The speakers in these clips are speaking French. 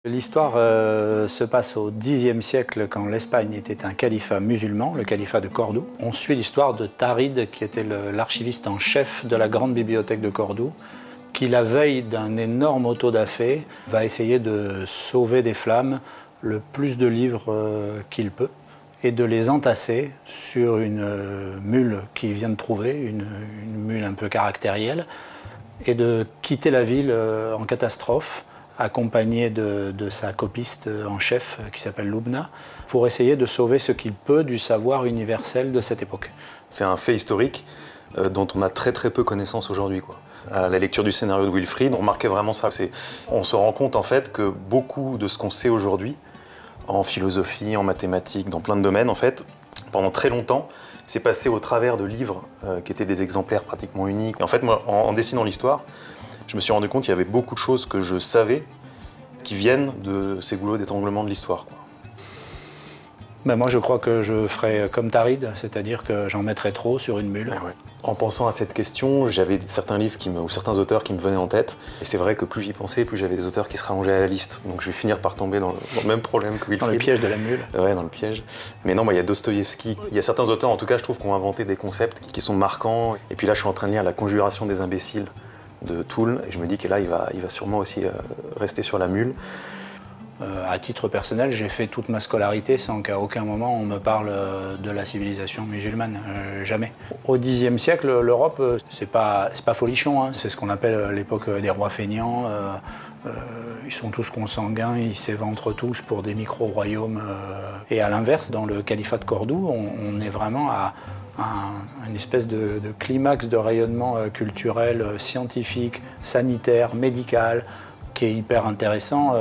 L'histoire se passe au Xe siècle quand l'Espagne était un califat musulman, le califat de Cordoue. On suit l'histoire de Tarid qui était l'archiviste en chef de la grande bibliothèque de Cordoue qui, la veille d'un énorme auto-da-fé, va essayer de sauver des flammes le plus de livres qu'il peut et de les entasser sur une mule qu'il vient de trouver, une mule un peu caractérielle, et de quitter la ville en catastrophe, accompagné de sa copiste en chef qui s'appelle Lubna, pour essayer de sauver ce qu'il peut du savoir universel de cette époque. C'est un fait historique dont on a très peu connaissance aujourd'hui. À la lecture du scénario de Wilfrid, on remarquait vraiment ça. On se rend compte en fait que beaucoup de ce qu'on sait aujourd'hui, en philosophie, en mathématiques, dans plein de domaines, en fait, pendant très longtemps, c'est passé au travers de livres qui étaient des exemplaires pratiquement uniques. Et en fait, moi, en dessinant l'histoire, je me suis rendu compte qu'il y avait beaucoup de choses que je savais qui viennent de ces goulots d'étranglement de l'histoire. Ben moi, je crois que je ferai comme Tarid, c'est-à-dire que j'en mettrai trop sur une mule. Ouais. En pensant à cette question, j'avais certains livres ou certains auteurs qui me venaient en tête. Et c'est vrai que plus j'y pensais, plus j'avais des auteurs qui se rallongeaient à la liste. Donc je vais finir par tomber dans le même problème que Wilfrid. Dans le piège de la mule. Ouais, dans le piège. Mais non, il y a Dostoïevski. Il y a certains auteurs, en tout cas, je trouve, qui ont inventé des concepts qui sont marquants. Et puis là, je suis en train de lire La Conjuration des imbéciles de Toole. Et je me dis que là, il va sûrement aussi rester sur la mule. À titre personnel, j'ai fait toute ma scolarité sans qu'à aucun moment on me parle de la civilisation musulmane, jamais. Au Xe siècle, l'Europe, c'est pas folichon, hein. C'est ce qu'on appelle l'époque des rois feignants. Ils sont tous consanguins, ils s'éventrent tous pour des micro-royaumes. Et à l'inverse, dans le califat de Cordoue, on est vraiment à une espèce de climax de rayonnement culturel, scientifique, sanitaire, médical, qui est hyper intéressant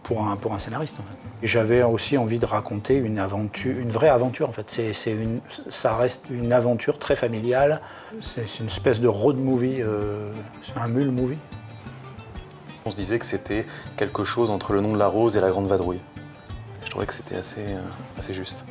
pour un scénariste. En fait. J'avais aussi envie de raconter une vraie aventure en fait. Ça reste une aventure très familiale. C'est une espèce de road movie, c'est un mule movie. On se disait que c'était quelque chose entre Le Nom de la Rose et La Grande Vadrouille. Je trouvais que c'était assez juste.